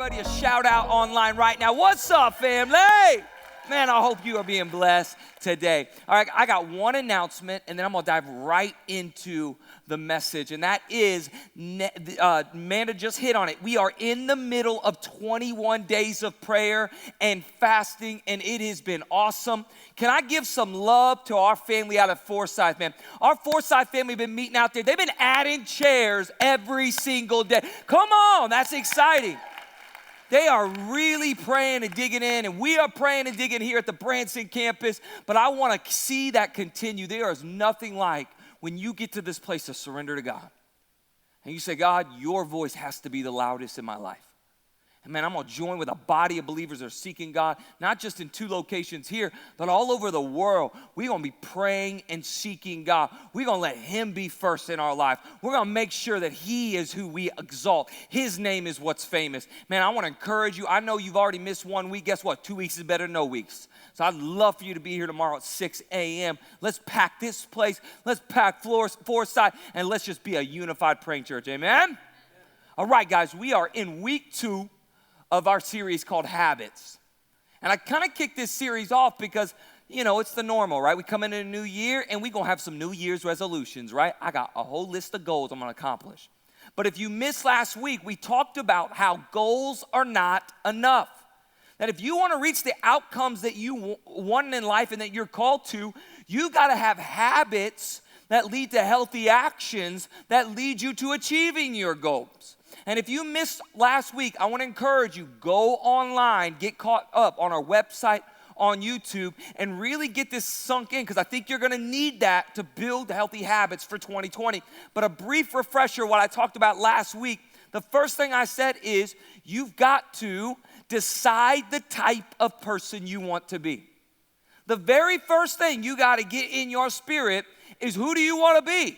everybody a shout out online right now. What's up, family? Man, I hope you are being blessed today. All right, I got one announcement, and then I'm going to dive right into the message, and that is, Amanda just hit on it. We are in the middle of 21 days of prayer and fasting, and it has been awesome. Can I give some love to our family out of Forsyth, man? Our Forsyth family have been meeting out there. They've been adding chairs every single day. Come on, that's exciting. They are really praying and digging in, and we are praying and digging here at the Branson campus, but I want to see that continue. There is nothing like when you get to this place to surrender to God, and you say, God, your voice has to be the loudest in my life. And man, I'm going to join with a body of believers that are seeking God, not just in 2 locations here, but all over the world. We're going to be praying and seeking God. We're going to let him be first in our life. We're going to make sure that he is who we exalt. His name is what's famous. Man, I want to encourage you. I know you've already missed 1 week. Guess what? 2 weeks is better than no weeks. So I'd love for you to be here tomorrow at 6 a.m. Let's pack this place. Let's pack Forsyth, and let's just be a unified praying church. Amen? All right, guys, we are in week 2 of our series called Habits. And I kind of kicked this series off because, you know, it's the normal, right? We come into a new year and we're going to have some New Year's resolutions, right? I got a whole list of goals I'm going to accomplish. But if you missed last week, we talked about how goals are not enough. That if you want to reach the outcomes that you want in life and that you're called to, you got to have habits that lead to healthy actions that lead you to achieving your goals. And if you missed last week, I want to encourage you, go online, get caught up on our website, on YouTube, and really get this sunk in, because I think you're going to need that to build healthy habits for 2020. But a brief refresher, what I talked about last week, the first thing I said is you've got to decide the type of person you want to be. The very first thing you got to get in your spirit is, who do you want to be?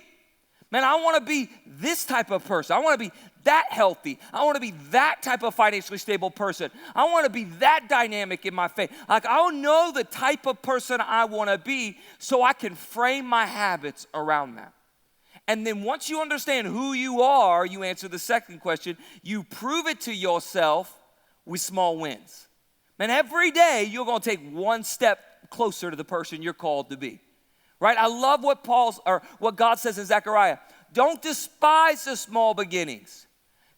Man, I want to be this type of person. I want to be that healthy. I want to be that type of financially stable person. I want to be that dynamic in my faith. Like, I'll know the type of person I want to be so I can frame my habits around that. And then once you understand who you are, you answer the second question. You prove it to yourself with small wins. Man, every day you're going to take one step closer to the person you're called to be. Right? I love what God says in Zechariah. Don't despise the small beginnings.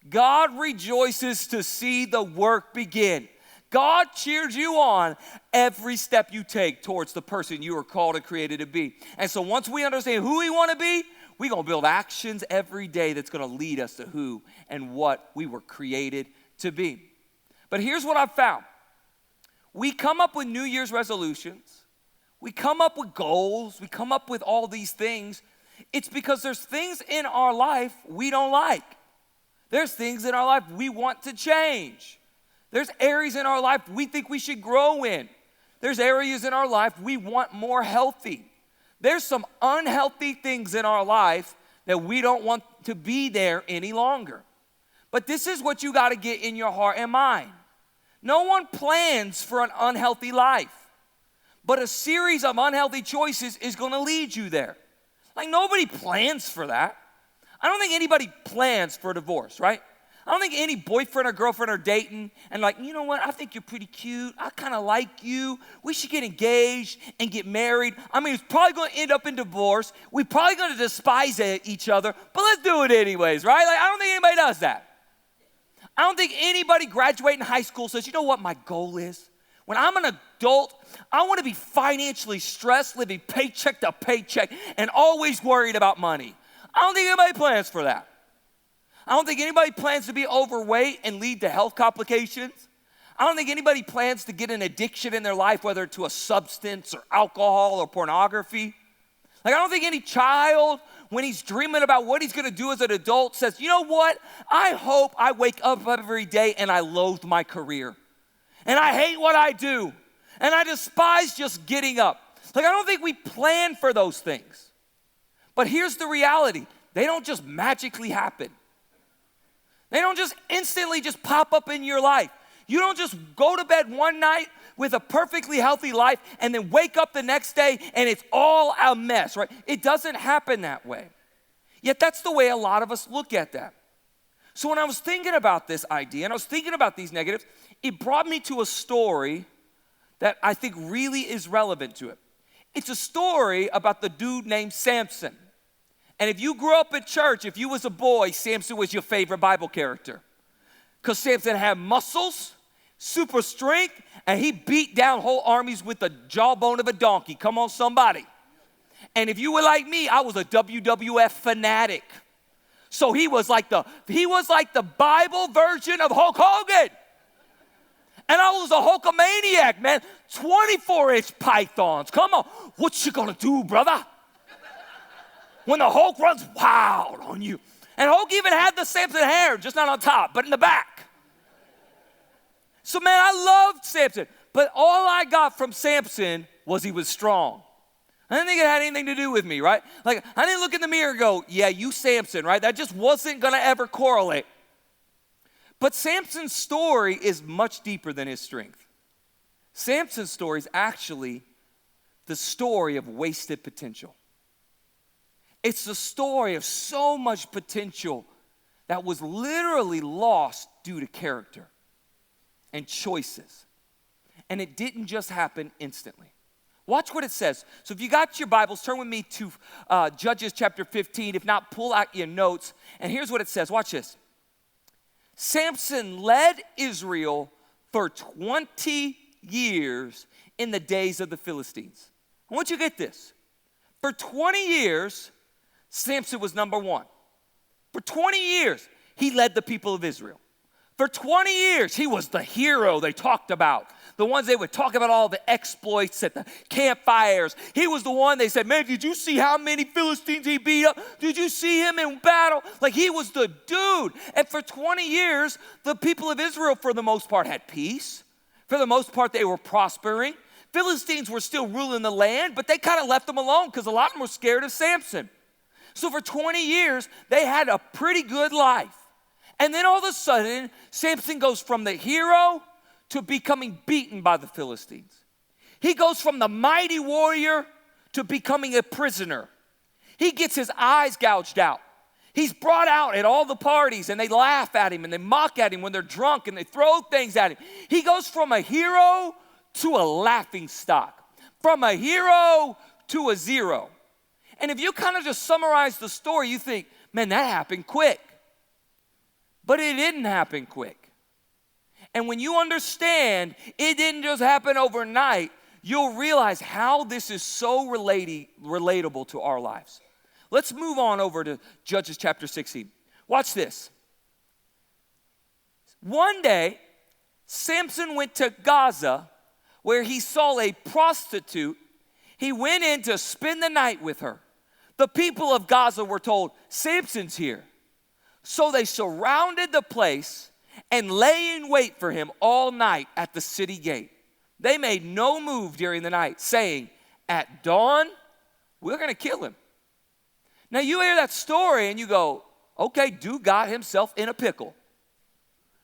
God rejoices to see the work begin. God cheers you on every step you take towards the person you are called and created to be. And so once we understand who we want to be, we're going to build actions every day that's going to lead us to who and what we were created to be. But here's what I've found. We come up with New Year's resolutions. We come up with goals. We come up with all these things. It's because there's things in our life we don't like. There's things in our life we want to change. There's areas in our life we think we should grow in. There's areas in our life we want more healthy. There's some unhealthy things in our life that we don't want to be there any longer. But this is what you got to get in your heart and mind. No one plans for an unhealthy life. But a series of unhealthy choices is going to lead you there. Like, nobody plans for that. I don't think anybody plans for a divorce, right? I don't think any boyfriend or girlfriend are dating and like, you know what, I think you're pretty cute. I kind of like you. We should get engaged and get married. I mean, it's probably going to end up in divorce. We're probably going to despise each other, but let's do it anyways, right? Like, I don't think anybody does that. I don't think anybody graduating high school says, you know what my goal is? When I'm an adult, I want to be financially stressed, living paycheck to paycheck, and always worried about money. I don't think anybody plans for that. I don't think anybody plans to be overweight and lead to health complications. I don't think anybody plans to get an addiction in their life, whether to a substance or alcohol or pornography. Like, I don't think any child, when he's dreaming about what he's going to do as an adult, says, you know what? I hope I wake up every day and I loathe my career. And I hate what I do. And I despise just getting up. Like, I don't think we plan for those things. But here's the reality. They don't just magically happen. They don't just instantly just pop up in your life. You don't just go to bed one night with a perfectly healthy life and then wake up the next day and it's all a mess, right? It doesn't happen that way. Yet that's the way a lot of us look at that. So when I was thinking about this idea and I was thinking about these negatives, it brought me to a story that I think really is relevant to it. It's a story about the dude named Samson. And if you grew up in church, if you was a boy, Samson was your favorite Bible character. Because Samson had muscles, super strength, and he beat down whole armies with the jawbone of a donkey. Come on, somebody. And if you were like me, I was a WWF fanatic. So he was like the Bible version of Hulk Hogan. And I was a Hulkamaniac, man. 24-inch pythons. Come on. What you gonna do, brother? When the Hulk runs wild on you. And Hulk even had the Samson hair, just not on top, but in the back. So, man, I loved Samson. But all I got from Samson was he was strong. I didn't think it had anything to do with me, right? Like, I didn't look in the mirror and go, yeah, you Samson, right? That just wasn't going to ever correlate. But Samson's story is much deeper than his strength. Samson's story is actually the story of wasted potential. It's the story of so much potential that was literally lost due to character and choices. And it didn't just happen instantly. Watch what it says. So if you got your Bibles, turn with me to Judges chapter 15. If not, pull out your notes. And here's what it says. Watch this. Samson led Israel for 20 years in the days of the Philistines. I want you to get this. For 20 years, Samson was number one. For 20 years, he led the people of Israel. For 20 years, he was the hero they talked about. The ones they would talk about all the exploits at the campfires. He was the one they said, man, did you see how many Philistines he beat up? Did you see him in battle? Like, he was the dude. And for 20 years, the people of Israel, for the most part, had peace. For the most part, they were prospering. Philistines were still ruling the land, but they kind of left them alone because a lot of them were scared of Samson. So for 20 years, they had a pretty good life. And then all of a sudden, Samson goes from the hero to becoming beaten by the Philistines. He goes from the mighty warrior to becoming a prisoner. He gets his eyes gouged out. He's brought out at all the parties, and they laugh at him, and they mock at him when they're drunk, and they throw things at him. He goes from a hero to a laughing stock, from a hero to a zero. And if you kind of just summarize the story, you think, man, that happened quick. But it didn't happen quick. And when you understand it didn't just happen overnight, you'll realize how this is so relatable to our lives. Let's move on over to Judges chapter 16. Watch this. One day, Samson went to Gaza where he saw a prostitute. He went in to spend the night with her. The people of Gaza were told, Samson's here. So they surrounded the place and lay in wait for him all night at the city gate. They made no move during the night, saying, at dawn, we're going to kill him. Now you hear that story and you go, okay, dude got himself in a pickle.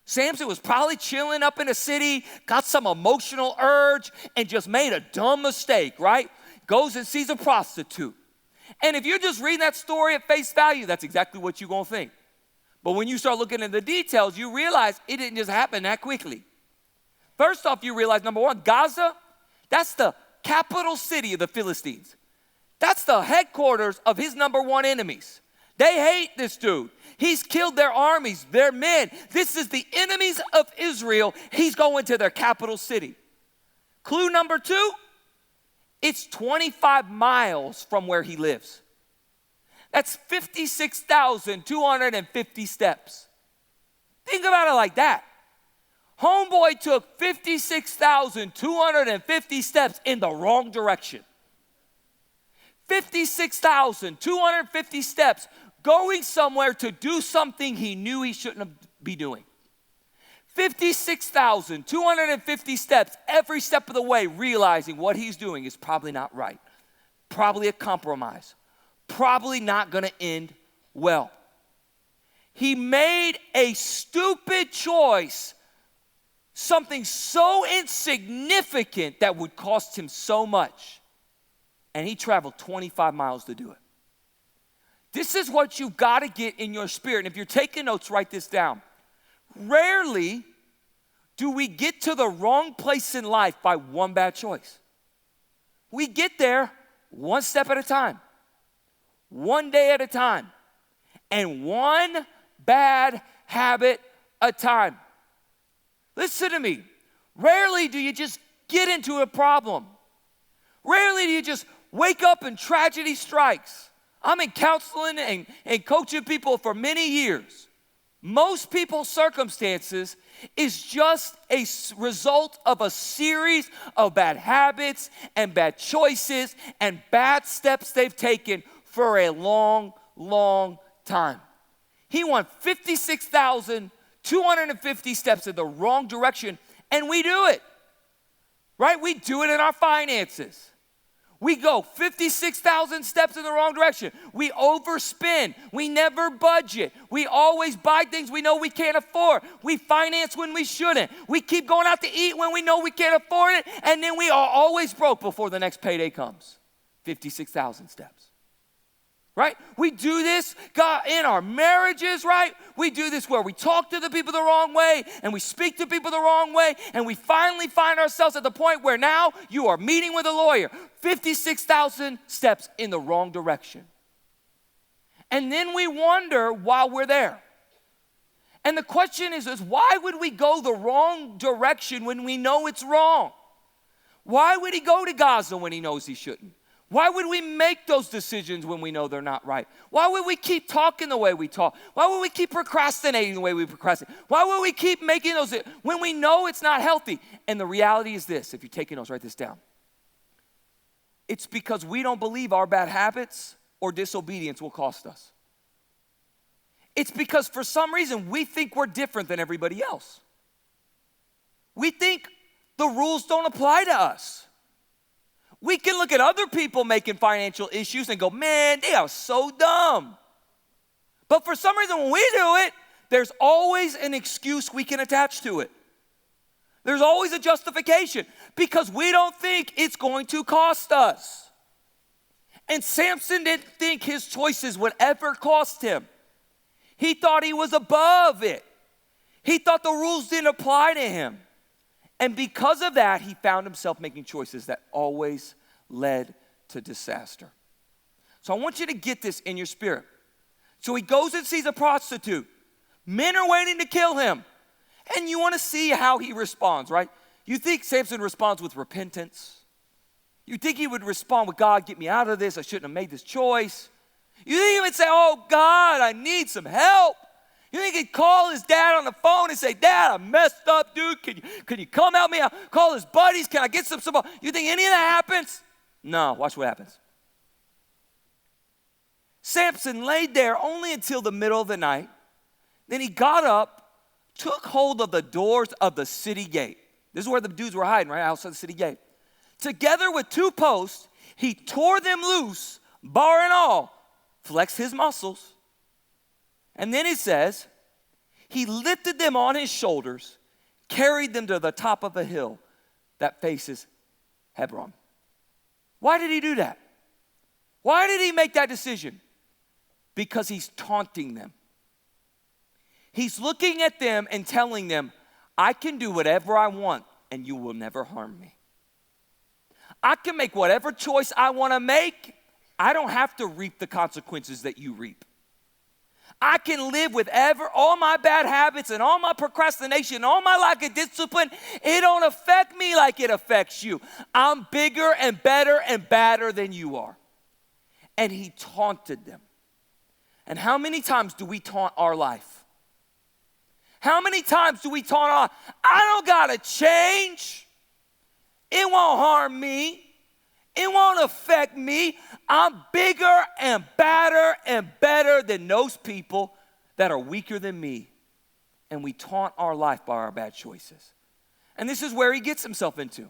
Samson was probably chilling up in the city, got some emotional urge, and just made a dumb mistake, right? Goes and sees a prostitute. And if you're just reading that story at face value, that's exactly what you're going to think. But when you start looking at the details, you realize it didn't just happen that quickly. First off, you realize, number one, Gaza, that's the capital city of the Philistines. That's the headquarters of his number one enemies. They hate this dude. He's killed their armies, their men. This is the enemies of Israel. He's going to their capital city. Clue number two, it's 25 miles from where he lives. That's 56,250 steps. Think about it like that. Homeboy took 56,250 steps in the wrong direction. 56,250 steps going somewhere to do something he knew he shouldn't be doing. 56,250 steps every step of the way, realizing what he's doing is probably not right. Probably a compromise. Probably not going to end well. He made a stupid choice, something so insignificant that would cost him so much, and he traveled 25 miles to do it. This is what you've got to get in your spirit. And if you're taking notes, write this down. Rarely do we get to the wrong place in life by one bad choice. We get there one step at a time, one day at a time, and one bad habit at a time. Listen to me. Rarely do you just get into a problem. Rarely do you just wake up and tragedy strikes. I'm in counseling and coaching people for many years. Most people's circumstances is just a result of a series of bad habits and bad choices and bad steps they've taken for a long, long time. He went 56,250 steps in the wrong direction, and we do it, right? We do it in our finances. We go 56,000 steps in the wrong direction. We overspend. We never budget. We always buy things we know we can't afford. We finance when we shouldn't. We keep going out to eat when we know we can't afford it, and then we are always broke before the next payday comes. 56,000 steps. Right? We do this, God, in our marriages, right? We do this where we talk to the people the wrong way and we speak to people the wrong way, and we finally find ourselves at the point where now you are meeting with a lawyer. 56,000 steps in the wrong direction. And then we wonder while we're there. And the question is why would we go the wrong direction when we know it's wrong? Why would he go to Gaza when he knows he shouldn't? Why would we make those decisions when we know they're not right? Why would we keep talking the way we talk? Why would we keep procrastinating the way we procrastinate? Why would we keep making those when we know it's not healthy? And the reality is this, if you're taking notes, write this down. It's because we don't believe our bad habits or disobedience will cost us. It's because for some reason we think we're different than everybody else. We think the rules don't apply to us. We can look at other people making financial issues and go, man, they are so dumb. But for some reason, when we do it, there's always an excuse we can attach to it. There's always a justification because we don't think it's going to cost us. And Samson didn't think his choices would ever cost him. He thought he was above it. He thought the rules didn't apply to him. And because of that, he found himself making choices that always led to disaster. So I want you to get this in your spirit. So he goes and sees a prostitute. Men are waiting to kill him. And you want to see how he responds, right? You think Samson responds with repentance. You think he would respond with, God, get me out of this. I shouldn't have made this choice. You think he would say, oh, God, I need some help. You think he'd call his dad on the phone and say, Dad, I messed up, dude. Can you come help me out? Call his buddies. Can I get some support? You think any of that happens? No, watch what happens. Samson laid there only until the middle of the night. Then he got up, took hold of the doors of the city gate. This is where the dudes were hiding, right outside the city gate. Together with 2 posts, he tore them loose, bar and all, flexed his muscles. And then it says, he lifted them on his shoulders, carried them to the top of a hill that faces Hebron. Why did he do that? Why did he make that decision? Because he's taunting them. He's looking at them and telling them, I can do whatever I want and you will never harm me. I can make whatever choice I want to make. I don't have to reap the consequences that you reap. I can live with all my bad habits and all my procrastination and all my lack of discipline. It don't affect me like it affects you. I'm bigger and better and badder than you are. And he taunted them. And how many times do we taunt our life? How many times do we taunt our life? I don't got to change. It won't harm me. It won't affect me. I'm bigger and badder and better than those people that are weaker than me. And we taunt our life by our bad choices. And this is where he gets himself into.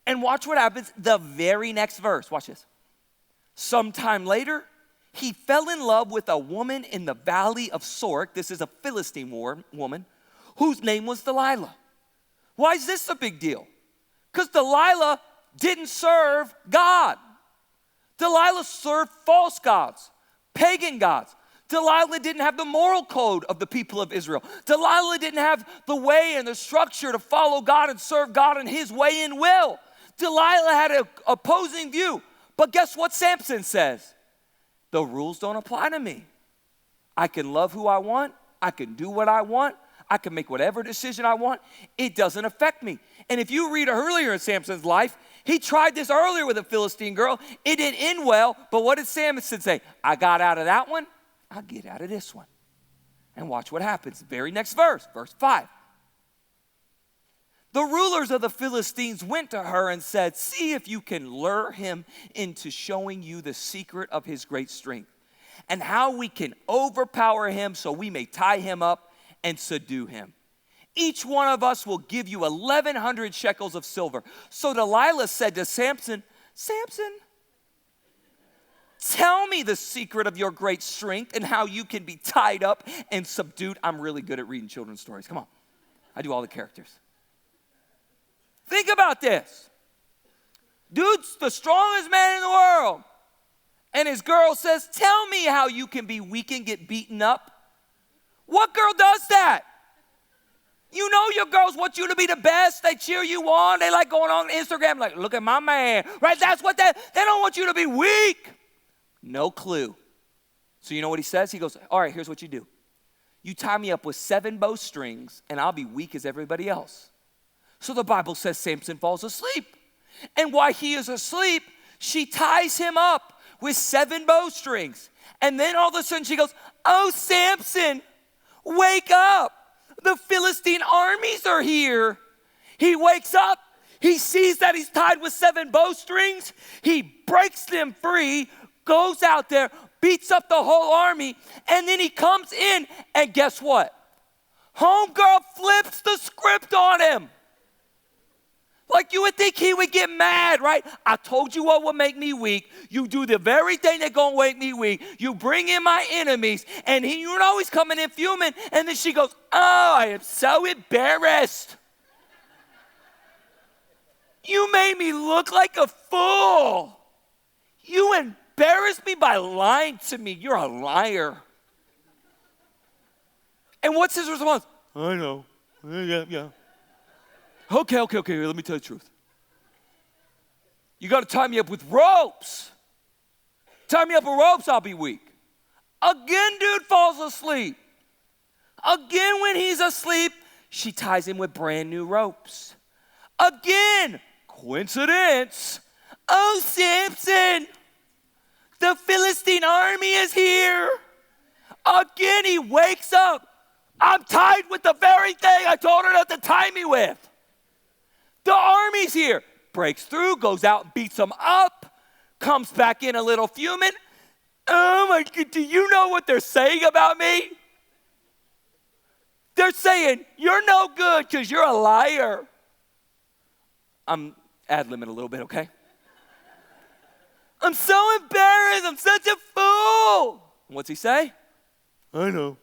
And watch what happens the very next verse. Watch this. Sometime later, he fell in love with a woman in the valley of Sorek. This is a Philistine woman whose name was Delilah. Why is this a big deal? Because Delilah didn't serve God. Delilah served false gods, pagan gods. Delilah didn't have the moral code of the people of Israel. Delilah didn't have the way and the structure to follow God and serve God in his way and will. Delilah had an opposing view. But guess what Samson says? The rules don't apply to me. I can love who I want. I can do what I want. I can make whatever decision I want. It doesn't affect me. And if you read earlier in Samson's life, he tried this earlier with a Philistine girl. It didn't end well, but what did Samson say? I got out of that one. I'll get out of this one. And watch what happens. Very next verse, verse 5. The rulers of the Philistines went to her and said, see if you can lure him into showing you the secret of his great strength and how we can overpower him so we may tie him up and subdue him. Each one of us will give you 1,100 shekels of silver. So Delilah said to Samson, Samson, tell me the secret of your great strength and how you can be tied up and subdued. I'm really good at reading children's stories. Come on. I do all the characters. Think about this. Dude's the strongest man in the world. And his girl says, tell me how you can be weak and get beaten up. What girl does that? You know your girls want you to be the best. They cheer you on. They like going on Instagram like, look at my man. Right? That's what they don't want you to be weak. No clue. So you know what he says? He goes, all right, here's what you do. You tie me up with 7 bowstrings and I'll be weak as everybody else. So the Bible says Samson falls asleep. And while he is asleep, she ties him up with 7 bowstrings. And then all of a sudden she goes, oh, Samson, wake up. The Philistine armies are here. He wakes up. He sees that he's tied with 7 bowstrings. He breaks them free, goes out there, beats up the whole army, and then he comes in, and guess what? Homegirl flips the script on him. Like you would think he would get mad, right? I told you what would make me weak. You do the very thing that's going to make me weak. You bring in my enemies, and you know he's coming in fuming, and then she goes, oh, I am so embarrassed. You made me look like a fool. You embarrassed me by lying to me. You're a liar. And what's his response? I know. Yeah. Okay, let me tell you the truth. You got to tie me up with ropes. Tie me up with ropes, I'll be weak. Again, dude falls asleep. Again, when he's asleep, she ties him with brand new ropes. Again, coincidence. Oh, Samson, the Philistine army is here. Again, he wakes up. I'm tied with the very thing I told her not to tie me with. The army's here. Breaks through, goes out, beats them up, comes back in a little fuming. Oh my God, do you know what they're saying about me? They're saying, you're no good because you're a liar. I'm ad-libbing a little bit, okay? I'm so embarrassed. I'm such a fool. What's he say? I know.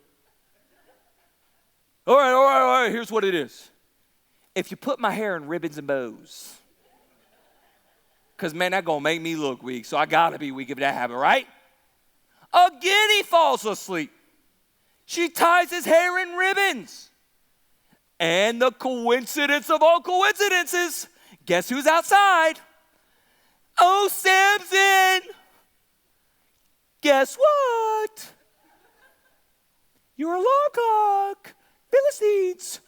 All right. Here's what it is. If you put my hair in ribbons and bows, because, man, that's going to make me look weak, so I got to be weak if that happens, right? Again, he falls asleep. She ties his hair in ribbons. And the coincidence of all coincidences, guess who's outside? Oh, Samson, guess what? You're a alarm clock. Philistines.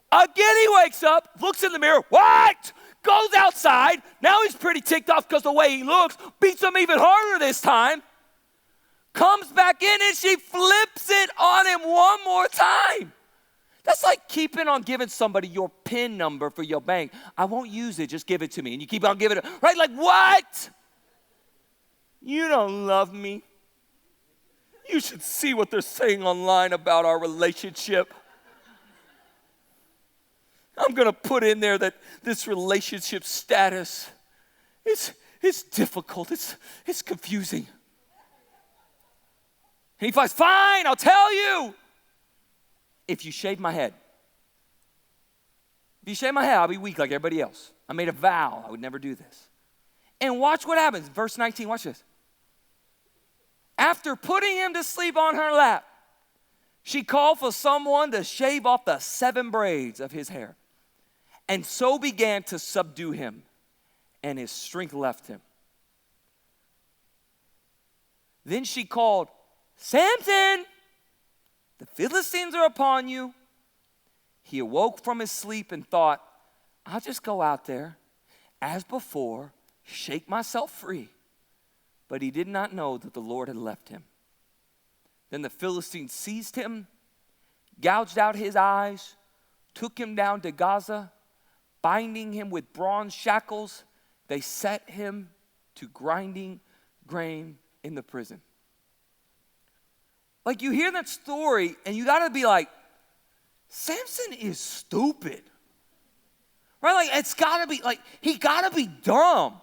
Again, he wakes up, looks in the mirror. What? Goes outside. Now he's pretty ticked off because the way he looks. Beats him even harder this time. Comes back in and she flips it on him one more time. That's like keeping on giving somebody your PIN number for your bank. I won't use it, just give it to me. And you keep on giving it, right? Like, what? You don't love me. You should see what they're saying online about our relationship. I'm going to put in there that this relationship status is difficult. It's confusing. And he finds, fine, I'll tell you. If you shave my head. If you shave my head, I'll be weak like everybody else. I made a vow I would never do this. And watch what happens. Verse 19, watch this. After putting him to sleep on her lap, she called for someone to shave off the 7 braids of his hair, and so began to subdue him, and his strength left him. Then she called, Samson, the Philistines are upon you. He awoke from his sleep and thought, I'll just go out there, as before, shake myself free. But he did not know that the Lord had left him. Then the Philistines seized him, gouged out his eyes, took him down to Gaza, binding him with bronze shackles. They set him to grinding grain in the prison. Like, you hear that story and you got to be like, Samson is stupid. Right? Like, it's got to be, like, he got to be dumb.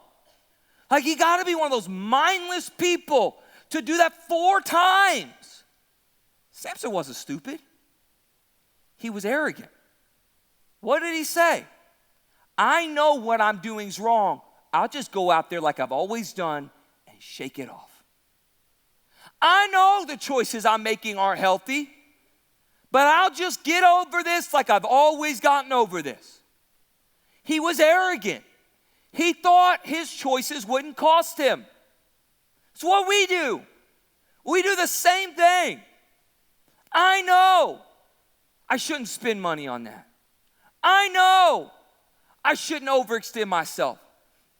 Like, he got to be one of those mindless people to do that 4 times. Samson wasn't stupid. He was arrogant. What did he say? I know what I'm doing is wrong. I'll just go out there like I've always done and shake it off. I know the choices I'm making aren't healthy, but I'll just get over this like I've always gotten over this. He was arrogant. He thought his choices wouldn't cost him. It's what we do. We do the same thing. I know I shouldn't spend money on that. I know I shouldn't overextend myself.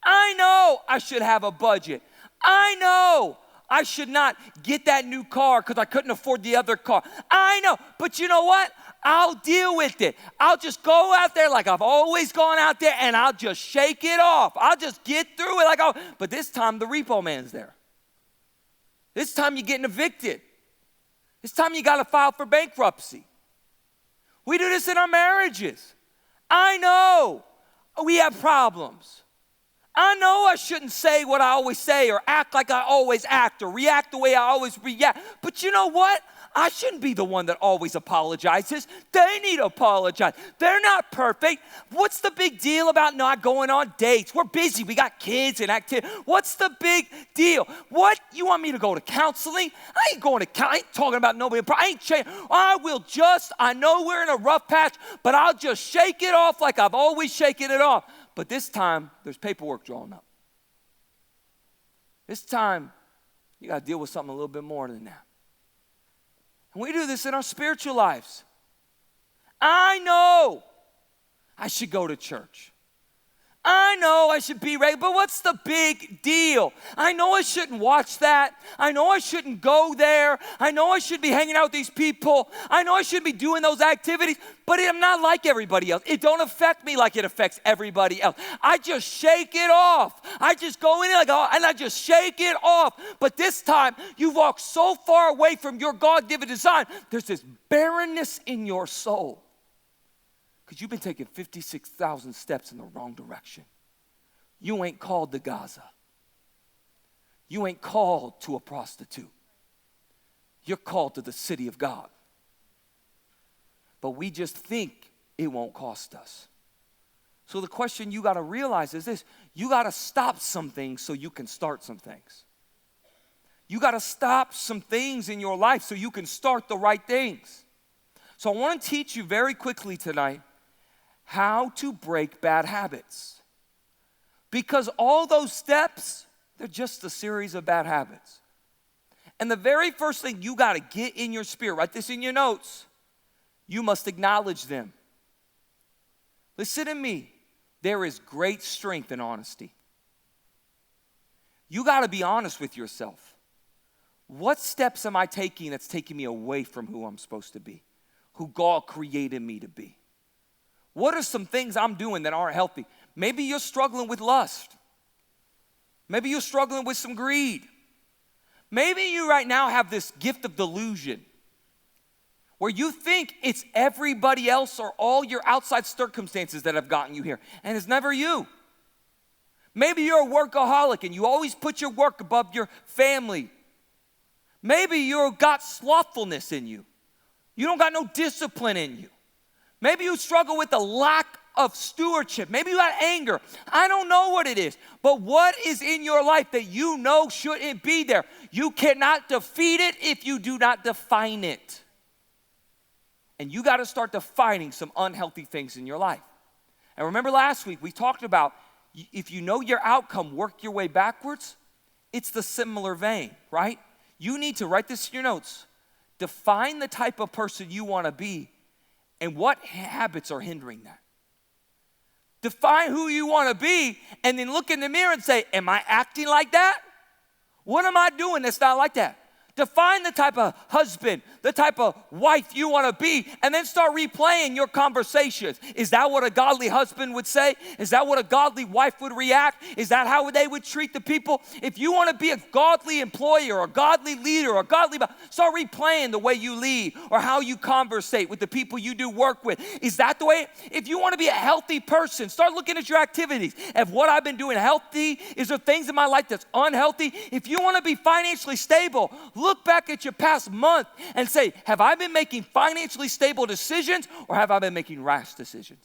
I know I should have a budget. I know I should not get that new car because I couldn't afford the other car. I know, but you know what? I'll deal with it. I'll just go out there like I've always gone out there and I'll just shake it off. I'll just get through it but this time the repo man's there. This time you're getting evicted. This time you got to file for bankruptcy. We do this in our marriages. I know we have problems. I know I shouldn't say what I always say or act like I always act or react the way I always react. But you know what? I shouldn't be the one that always apologizes. They need to apologize. They're not perfect. What's the big deal about not going on dates? We're busy. We got kids and activity. What's the big deal? What? You want me to go to counseling? I ain't going to counseling. I ain't talking about nobody. I ain't changing. I know we're in a rough patch, but I'll just shake it off like I've always shaken it off. But this time, there's paperwork drawn up. This time, you got to deal with something a little bit more than that. And we do this in our spiritual lives. I know I should go to church. I know I should be ready, but what's the big deal? I know I shouldn't watch that. I know I shouldn't go there. I know I should be hanging out with these people. I know I should be doing those activities, but I'm not like everybody else. It don't affect me like it affects everybody else. I just shake it off. I just go in and I just shake it off. But this time, you walk so far away from your God-given design, there's this barrenness in your soul. Because you've been taking 56,000 steps in the wrong direction. You ain't called to Gaza. You ain't called to a prostitute. You're called to the city of God. But we just think it won't cost us. So the question you got to realize is this. You got to stop some things so you can start some things. You got to stop some things in your life so you can start the right things. So I want to teach you very quickly tonight how to break bad habits. Because all those steps, they're just a series of bad habits. And the very first thing you got to get in your spirit, write this in your notes, you must acknowledge them. Listen to me. There is great strength in honesty. You got to be honest with yourself. What steps am I taking that's taking me away from who I'm supposed to be, who God created me to be? What are some things I'm doing that aren't healthy? Maybe you're struggling with lust. Maybe you're struggling with some greed. Maybe you right now have this gift of delusion where you think it's everybody else or all your outside circumstances that have gotten you here, and it's never you. Maybe you're a workaholic and you always put your work above your family. Maybe you've got slothfulness in you. You don't got no discipline in you. Maybe you struggle with a lack of stewardship. Maybe you got anger. I don't know what it is. But what is in your life that you know shouldn't be there? You cannot defeat it if you do not define it. And you got to start defining some unhealthy things in your life. And remember last week we talked about if you know your outcome, work your way backwards. It's the similar vein, right? You need to write this in your notes. Define the type of person you want to be and what habits are hindering that. Define who you want to be and then look in the mirror and say, am I acting like that? What am I doing that's not like that? Define the type of husband, the type of wife you want to be, and then start replaying your conversations. Is that what a godly husband would say? Is that what a godly wife would react? Is that how they would treat the people? If you want to be a godly employee or a godly leader or a godly, start replaying the way you lead or how you conversate with the people you do work with. Is that the way? If you want to be a healthy person, start looking at your activities. If what I've been doing healthy, is there things in my life that's unhealthy? If you want to be financially stable, look back at your past month and say, have I been making financially stable decisions or have I been making rash decisions?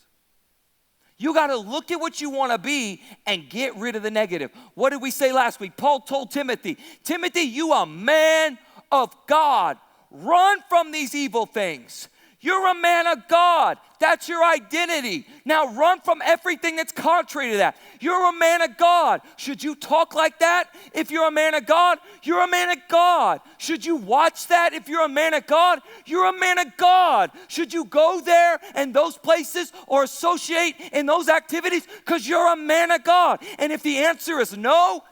You got to look at what you want to be and get rid of the negative. What did we say last week? Paul told Timothy, Timothy, you a man of God. Run from these evil things. You're a man of God. That's your identity. Now run from everything that's contrary to that. You're a man of God. Should you talk like that if you're a man of God? You're a man of God. Should you watch that if you're a man of God? You're a man of God. Should you go there and those places or associate in those activities? Because you're a man of God. And if the answer is no,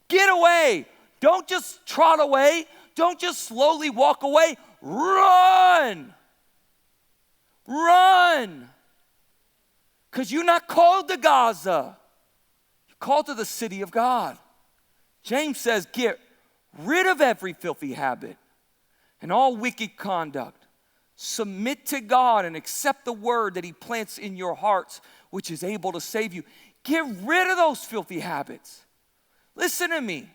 get away. Don't just trot away. Don't just slowly walk away. Run. Run. Because you're not called to Gaza. You're called to the city of God. James says, get rid of every filthy habit and all wicked conduct. Submit to God and accept the word that he plants in your hearts, which is able to save you. Get rid of those filthy habits. Listen to me.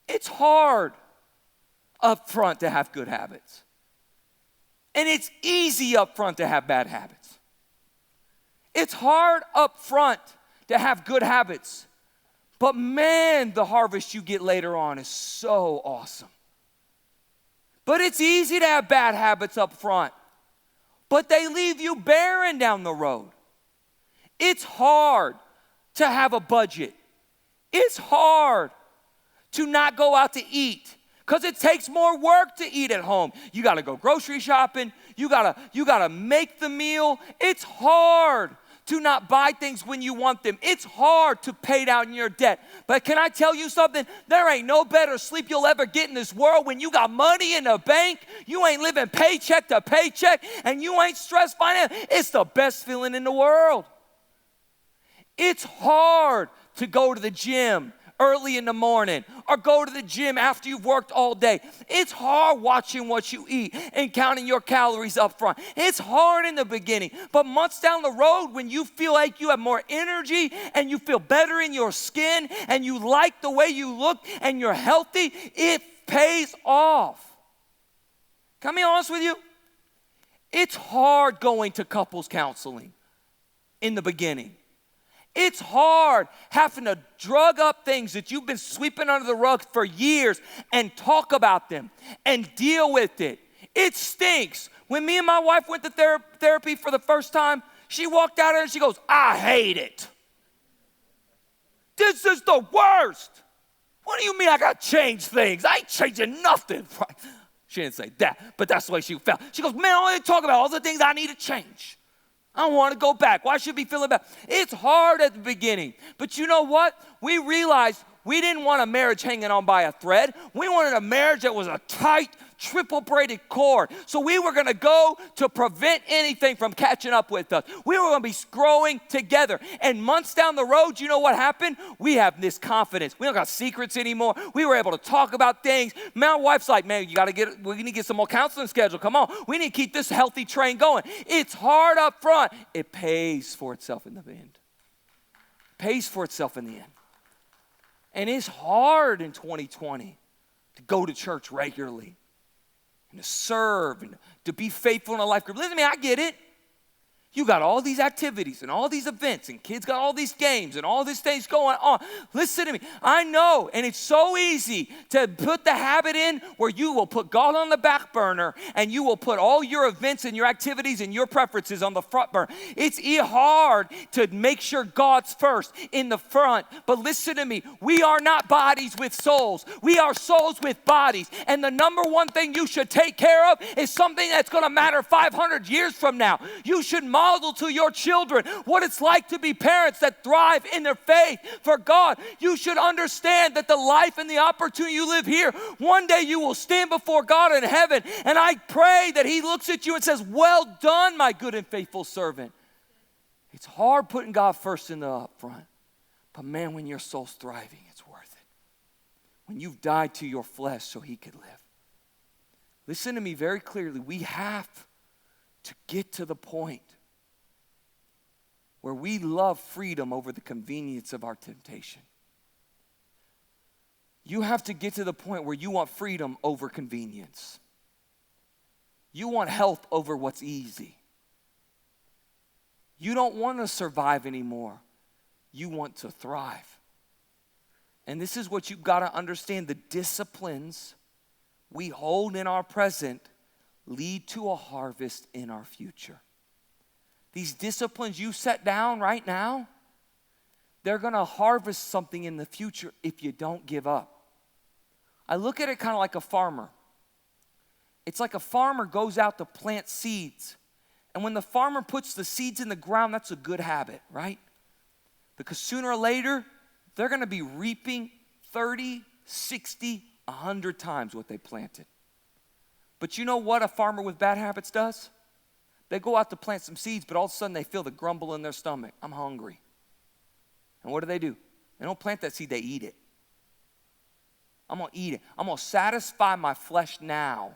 It's hard up front to have good habits. And it's easy up front to have bad habits. It's hard up front to have good habits. But man, the harvest you get later on is so awesome. But it's easy to have bad habits up front. But they leave you barren down the road. It's hard to have a budget. It's hard to not go out to eat. Because it takes more work to eat at home. You got to go grocery shopping. You gotta make the meal. It's hard to not buy things when you want them. It's hard to pay down your debt. But can I tell you something? There ain't no better sleep you'll ever get in this world when you got money in the bank. You ain't living paycheck to paycheck and you ain't stressed financially. It's the best feeling in the world. It's hard to go to the gym early in the morning or go to the gym after you've worked all day. It's hard watching what you eat and counting your calories up front. It's hard in the beginning, but months down the road when you feel like you have more energy and you feel better in your skin and you like the way you look and you're healthy, it pays off. Can I be honest with you? It's hard going to couples counseling in the beginning. It's hard having to drug up things that you've been sweeping under the rug for years and talk about them and deal with it. It stinks. When me and my wife went to therapy for the first time, she walked out and she goes, I hate it. This is the worst. What do you mean I got to change things? I ain't changing nothing. She didn't say that, but that's the way she felt. She goes, man, I want to talk about all the things I need to change. I don't want to go back. Why should I be feeling bad? It's hard at the beginning. But you know what? We realized we didn't want a marriage hanging on by a thread. We wanted a marriage that was a tight, triple braided cord. So we were going to go to prevent anything from catching up with us. We were going to be growing together. And months down the road, you know what happened? We have this confidence. We don't got secrets anymore. We were able to talk about things. My wife's like, man, we need to get some more counseling scheduled. Come on. We need to keep this healthy train going. It's hard up front. It pays for itself in the end. It pays for itself in the end. And it's hard in 2020 to go to church regularly and to serve and to be faithful in a life group. Listen to me, I get it. You got all these activities and all these events and kids got all these games and all these things going on. Listen to me. I know, and it's so easy to put the habit in where you will put God on the back burner and you will put all your events and your activities and your preferences on the front burner. It's hard to make sure God's first in the front. But listen to me. We are not bodies with souls. We are souls with bodies. And the number one thing you should take care of is something that's going to matter 500 years from now. You should model to your children what it's like to be parents that thrive in their faith for God. You should understand that the life and the opportunity you live here, one day you will stand before God in heaven, and I pray that he looks at you and says, well done, my good and faithful servant. It's hard putting God first in the up front, but man, when your soul's thriving, it's worth it. When you've died to your flesh so he could live. Listen to me very clearly. We have to get to the point where we love freedom over the convenience of our temptation. You have to get to the point where you want freedom over convenience. You want health over what's easy. You don't want to survive anymore. You want to thrive. And this is what you've got to understand. The disciplines we hold in our present lead to a harvest in our future. These disciplines you set down right now, they're going to harvest something in the future if you don't give up. I look at it kind of like a farmer. It's like a farmer goes out to plant seeds. And when the farmer puts the seeds in the ground, that's a good habit, right? Because sooner or later, they're going to be reaping 30, 60, 100 times what they planted. But you know what a farmer with bad habits does? They go out to plant some seeds, but all of a sudden they feel the grumble in their stomach. I'm hungry. And what do? They don't plant that seed, they eat it. I'm going to eat it. I'm going to satisfy my flesh now,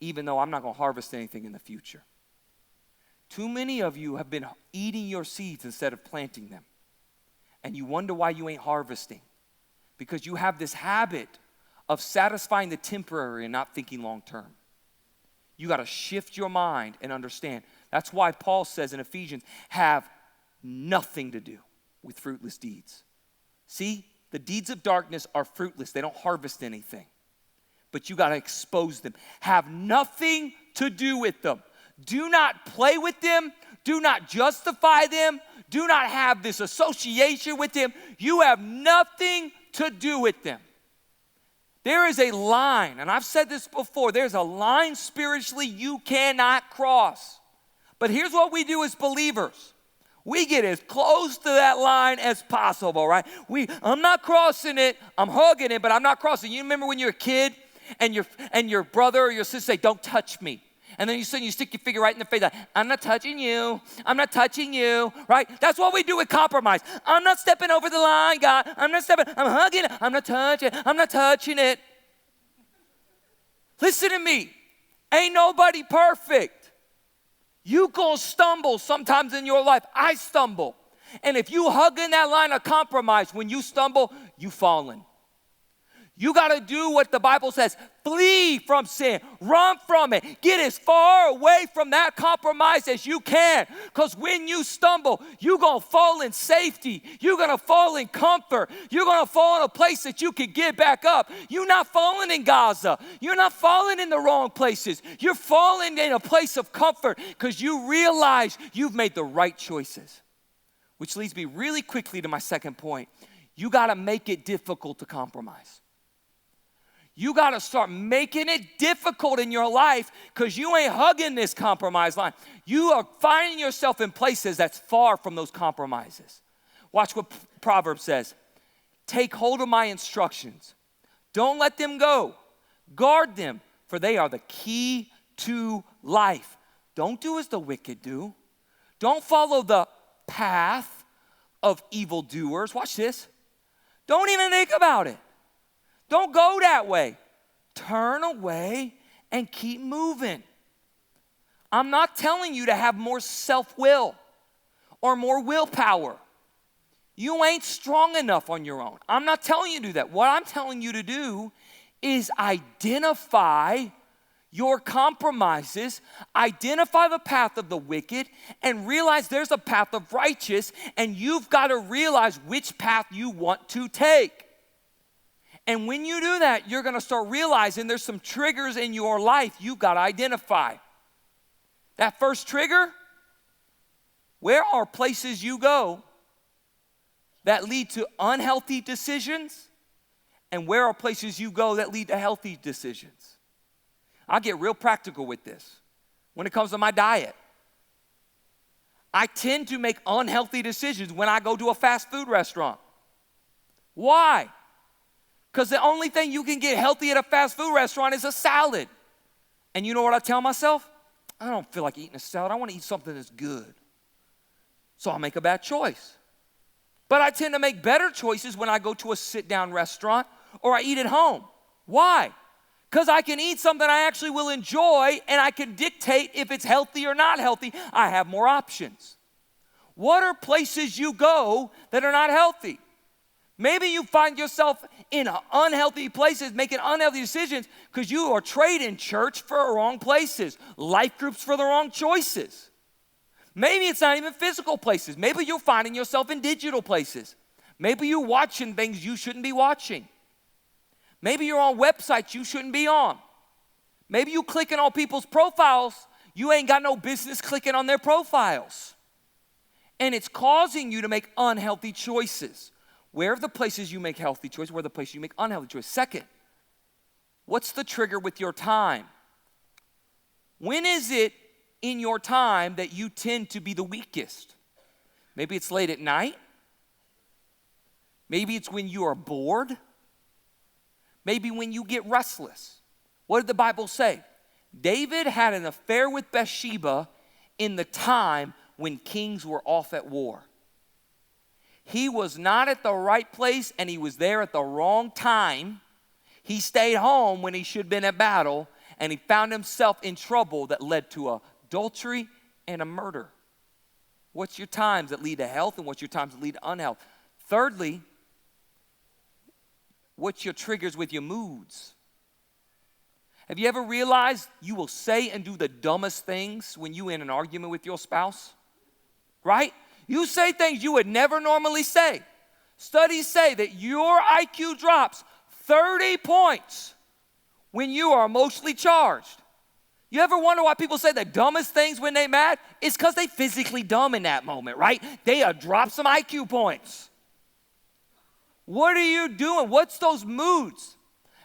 even though I'm not going to harvest anything in the future. Too many of you have been eating your seeds instead of planting them. And you wonder why you ain't harvesting. Because you have this habit of satisfying the temporary and not thinking long term. You got to shift your mind and understand. That's why Paul says in Ephesians, have nothing to do with fruitless deeds. See, the deeds of darkness are fruitless. They don't harvest anything. But you got to expose them. Have nothing to do with them. Do not play with them. Do not justify them. Do not have this association with them. You have nothing to do with them. There is a line, and I've said this before, there's a line spiritually you cannot cross. But here's what we do as believers. We get as close to that line as possible, right? I'm not crossing it, I'm hugging it, but I'm not crossing. You remember when you're a kid and your brother or your sister say, don't touch me. And then you stick your finger right in the face, like, I'm not touching you, I'm not touching you, right? That's what we do with compromise. I'm not stepping over the line, God. I'm hugging it, I'm not touching it. Listen to me, ain't nobody perfect. You gonna stumble sometimes in your life. I stumble. And if you hug in that line of compromise, when you stumble, you falling. You got to do what the Bible says. Flee from sin. Run from it. Get as far away from that compromise as you can. Because when you stumble, you're going to fall in safety. You're going to fall in comfort. You're going to fall in a place that you can get back up. You're not falling in Gaza. You're not falling in the wrong places. You're falling in a place of comfort because you realize you've made the right choices. Which leads me really quickly to my second point. You got to make it difficult to compromise. You got to start making it difficult in your life because you ain't hugging this compromise line. You are finding yourself in places that's far from those compromises. Watch what Proverbs says. Take hold of my instructions. Don't let them go. Guard them, for they are the key to life. Don't do as the wicked do. Don't follow the path of evildoers. Watch this. Don't even think about it. Don't go that way. Turn away and keep moving. I'm not telling you to have more self-will or more willpower. You ain't strong enough on your own. I'm not telling you to do that. What I'm telling you to do is identify your compromises, identify the path of the wicked, and realize there's a path of righteous, and you've got to realize which path you want to take. And when you do that, you're going to start realizing there's some triggers in your life you've got to identify. That first trigger, where are places you go that lead to unhealthy decisions? And where are places you go that lead to healthy decisions? I'll get real practical with this. When it comes to my diet, I tend to make unhealthy decisions when I go to a fast food restaurant. Why? Because the only thing you can get healthy at a fast food restaurant is a salad. And you know what I tell myself? I don't feel like eating a salad. I want to eat something that's good. So I'll make a bad choice. But I tend to make better choices when I go to a sit-down restaurant or I eat at home. Why? Because I can eat something I actually will enjoy, and I can dictate if it's healthy or not healthy. I have more options. What are places you go that are not healthy? Maybe you find yourself in unhealthy places, making unhealthy decisions because you are trading church for wrong places, life groups for the wrong choices. Maybe it's not even physical places. Maybe you're finding yourself in digital places. Maybe you're watching things you shouldn't be watching. Maybe you're on websites you shouldn't be on. Maybe you're clicking on people's profiles. You ain't got no business clicking on their profiles. And it's causing you to make unhealthy choices. Where are the places you make healthy choices? Where are the places you make unhealthy choices? Second, what's the trigger with your time? When is it in your time that you tend to be the weakest? Maybe it's late at night. Maybe it's when you are bored. Maybe when you get restless. What did the Bible say? David had an affair with Bathsheba in the time when kings were off at war. He was not at the right place, and he was there at the wrong time. He stayed home when he should have been at battle, and he found himself in trouble that led to adultery and a murder. What's your times that lead to health, and what's your times that lead to unhealth? Thirdly, what's your triggers with your moods? Have you ever realized you will say and do the dumbest things when you're in an argument with your spouse? Right? You say things you would never normally say. Studies say that your IQ drops 30 points when you are emotionally charged. You ever wonder why people say the dumbest things when they're mad? It's because they physically dumb in that moment, right? They drop some IQ points. What are you doing? What's those moods?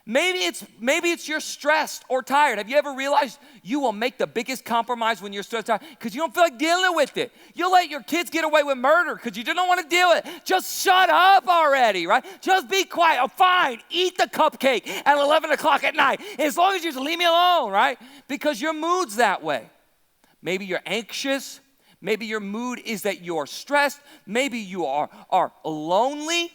Maybe it's you're stressed or tired. Have you ever realized you will make the biggest compromise when you're stressed or tired? Because you don't feel like dealing with it. You'll let your kids get away with murder because you don't want to deal with it. Just shut up already, right? Just be quiet. Oh, fine, eat the cupcake at 11 o'clock at night. As long as you just leave me alone, right? Because your mood's that way. Maybe you're anxious. Maybe your mood is that you're stressed. Maybe you are lonely.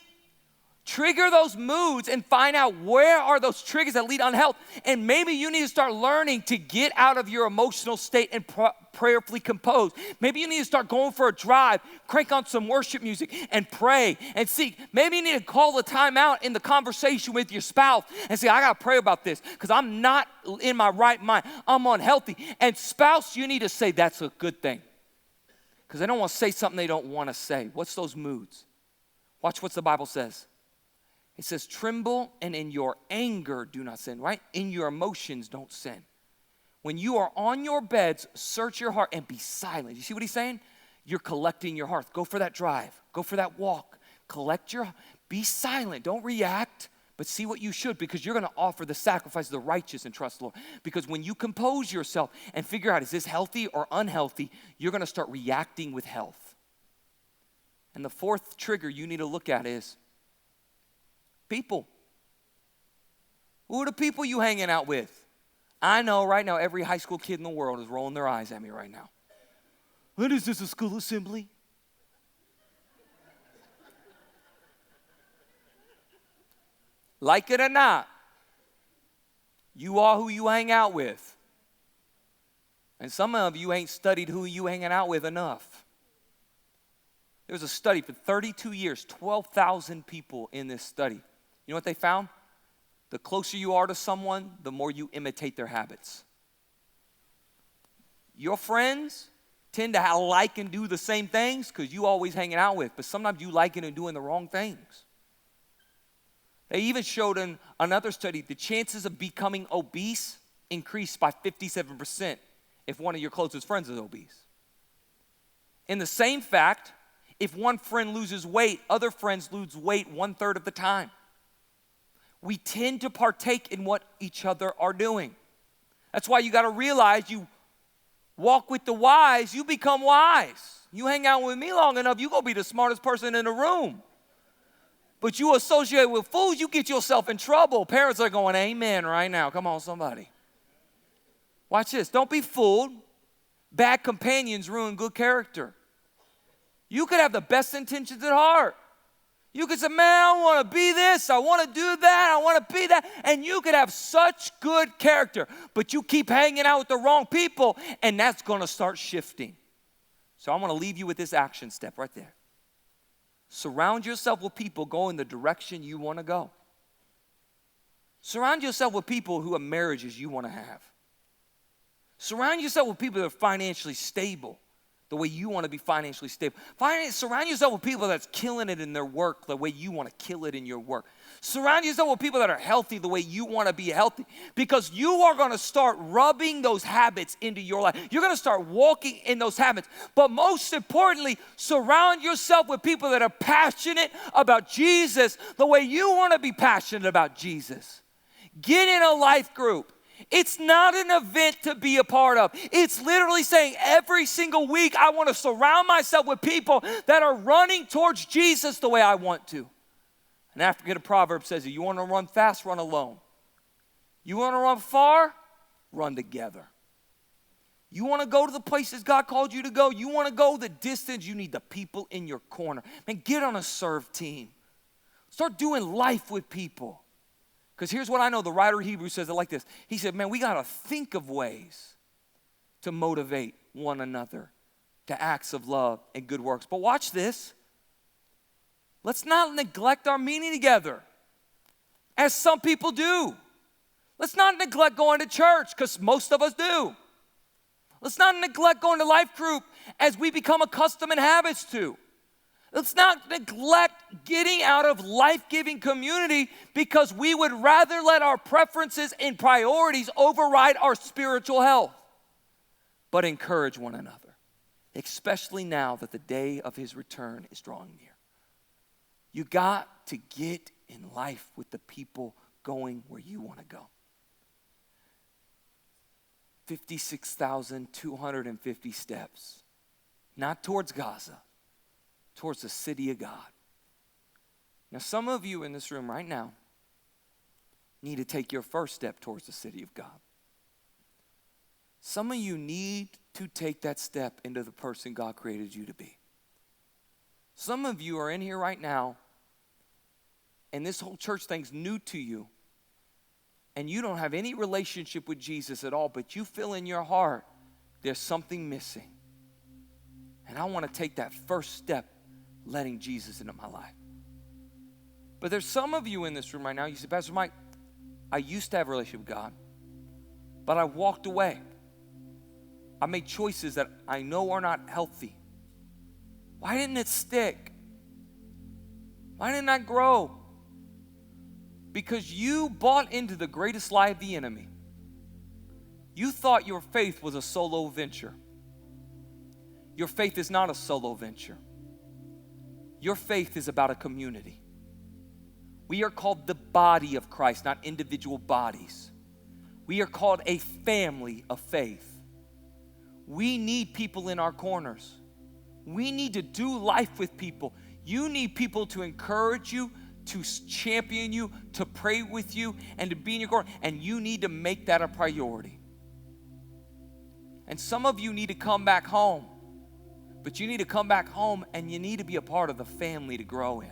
Trigger those moods and find out where are those triggers that lead to unhealth. And maybe you need to start learning to get out of your emotional state and prayerfully compose. Maybe you need to start going for a drive, crank on some worship music and pray and seek. Maybe you need to call the time out in the conversation with your spouse and say, I got to pray about this because I'm not in my right mind. I'm unhealthy. And spouse, you need to say that's a good thing because they don't want to say something they don't want to say. What's those moods? Watch what the Bible says. It says, tremble, and in your anger do not sin, right? In your emotions don't sin. When you are on your beds, search your heart and be silent. You see what he's saying? You're collecting your heart. Go for that drive. Go for that walk. Be silent. Don't react, but see what you should because you're going to offer the sacrifice of the righteous and trust the Lord. Because when you compose yourself and figure out, is this healthy or unhealthy, you're going to start reacting with health. And the fourth trigger you need to look at is, people. Who are the people you hanging out with? I know right now every high school kid in the world is rolling their eyes at me right now. What is this, a school assembly? Like it or not, you are who you hang out with. And some of you ain't studied who you hanging out with enough. There was a study for 32 years, 12,000 people in this study. You know what they found? The closer you are to someone, the more you imitate their habits. Your friends tend to like and do the same things because you always hanging out with, but sometimes you liking and doing the wrong things. They even showed in another study the chances of becoming obese increased by 57% if one of your closest friends is obese. In the same fact, if one friend loses weight, other friends lose weight 1/3 of the time. We tend to partake in what each other are doing. That's why you got to realize you walk with the wise, you become wise. You hang out with me long enough, you're going to be the smartest person in the room. But you associate with fools, you get yourself in trouble. Parents are going, amen right now. Come on, somebody. Watch this. Don't be fooled. Bad companions ruin good character. You could have the best intentions at heart. You could say, man, I want to be this, I want to do that, I want to be that. And you could have such good character, but you keep hanging out with the wrong people, and that's going to start shifting. So I want to leave you with this action step right there. Surround yourself with people going the direction you want to go. Surround yourself with people who have marriages you want to have. Surround yourself with people that are financially stable the way you want to be financially stable. Surround yourself with people that's killing it in their work the way you want to kill it in your work. Surround yourself with people that are healthy the way you want to be healthy, because you are going to start rubbing those habits into your life. You're going to start walking in those habits. But most importantly, surround yourself with people that are passionate about Jesus the way you want to be passionate about Jesus. Get in a life group. It's not an event to be a part of. It's literally saying every single week I want to surround myself with people that are running towards Jesus the way I want to. An African proverb says, you want to run fast, run alone. You want to run far, run together. You want to go to the places God called you to go. You want to go the distance. You need the people in your corner. Man, get on a serve team. Start doing life with people. Because here's what I know, the writer of Hebrews says it like this. He said, man, we got to think of ways to motivate one another to acts of love and good works. But watch this. Let's not neglect our meeting together, as some people do. Let's not neglect going to church, because most of us do. Let's not neglect going to life group as we become accustomed in habits to. Let's not neglect getting out of life-giving community because we would rather let our preferences and priorities override our spiritual health. But encourage one another, especially now that the day of his return is drawing near. You got to get in life with the people going where you want to go. 56,250 steps, not towards Gaza, towards the city of God. Now, some of you in this room right now need to take your first step towards the city of God. Some of you need to take that step into the person God created you to be. Some of you are in here right now, and this whole church thing's new to you, and you don't have any relationship with Jesus at all, but you feel in your heart there's something missing. And I want to take that first step, letting Jesus into my life. But there's some of you in this room right now, you say, Pastor Mike, I used to have a relationship with God, but I walked away. I made choices that I know are not healthy. Why didn't it stick? Why didn't I grow? Because you bought into the greatest lie of the enemy. You thought your faith was a solo venture. Your faith is not a solo venture. Your faith is about a community. We are called the body of Christ, not individual bodies. We are called a family of faith. We need people in our corners. We need to do life with people. You need people to encourage you, to champion you, to pray with you, and to be in your corner. And you need to make that a priority. And some of you need to come back home. But you need to come back home and you need to be a part of the family to grow in.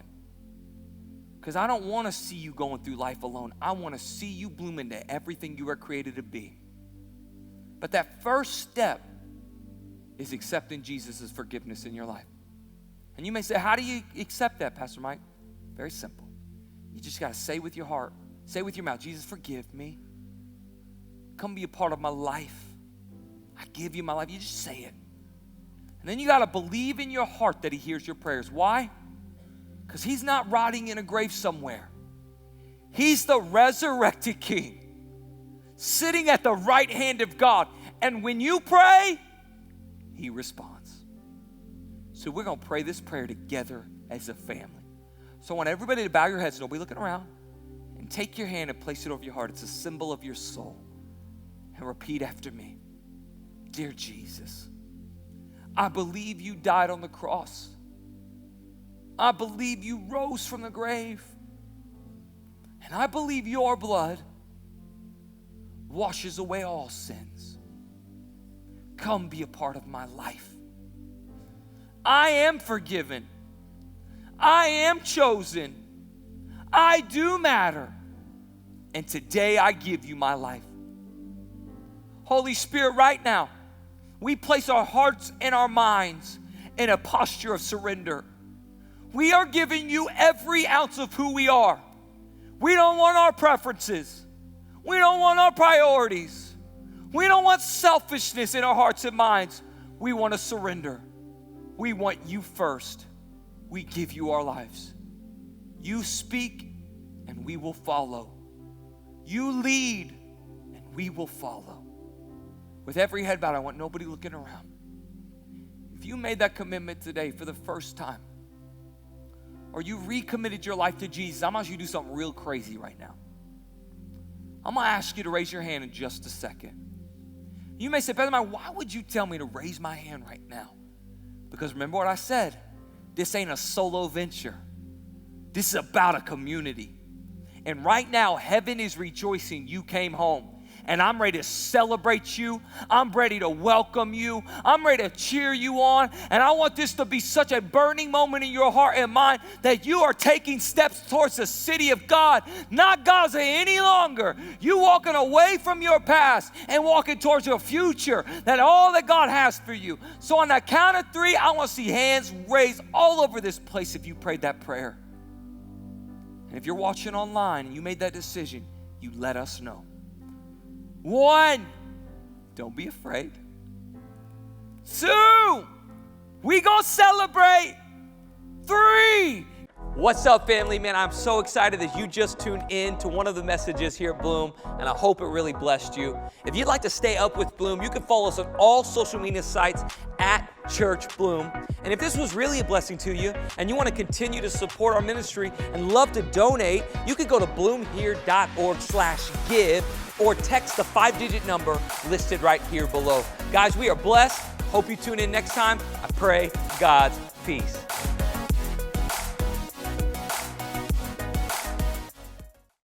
Because I don't want to see you going through life alone. I want to see you bloom into everything you were created to be. But that first step is accepting Jesus' forgiveness in your life. And you may say, how do you accept that, Pastor Mike? Very simple. You just got to say with your heart, say with your mouth, Jesus, forgive me. Come be a part of my life. I give you my life. You just say it. And then you got to believe in your heart that he hears your prayers. Why? Because he's not rotting in a grave somewhere. He's the resurrected king, sitting at the right hand of God. And when you pray, he responds. So we're going to pray this prayer together as a family. So I want everybody to bow your heads, nobody looking around, and take your hand and place it over your heart. It's a symbol of your soul. And repeat after me. Dear Jesus, I believe you died on the cross. I believe you rose from the grave. And I believe your blood washes away all sins. Come be a part of my life. I am forgiven. I am chosen. I do matter. And today I give you my life. Holy Spirit, right now, we place our hearts and our minds in a posture of surrender. We are giving you every ounce of who we are. We don't want our preferences. We don't want our priorities. We don't want selfishness in our hearts and minds. We want to surrender. We want you first. We give you our lives. You speak and we will follow. You lead and we will follow. With every head bowed, I want nobody looking around. If you made that commitment today for the first time, or you recommitted your life to Jesus, I'm going to ask you to do something real crazy right now. I'm going to ask you to raise your hand in just a second. You may say, Brother Mike, why would you tell me to raise my hand right now? Because remember what I said. This ain't a solo venture. This is about a community. And right now, heaven is rejoicing you came home. And I'm ready to celebrate you. I'm ready to welcome you. I'm ready to cheer you on. And I want this to be such a burning moment in your heart and mind that you are taking steps towards the city of God, not Gaza any longer. You walking away from your past and walking towards your future, that all that God has for you. So on the count of 3, I want to see hands raised all over this place if you prayed that prayer. And if you're watching online and you made that decision, you let us know. 1, don't be afraid. 2, we gonna celebrate. 3. What's up, family? Man, I'm so excited that you just tuned in to one of the messages here at Bloom, and I hope it really blessed you. If you'd like to stay up with Bloom, you can follow us on all social media sites at Church Bloom. And if this was really a blessing to you and you want to continue to support our ministry and love to donate, you can go to bloomhere.org/give or text the 5-digit number listed right here below. Guys, we are blessed. Hope you tune in next time. I pray God's peace.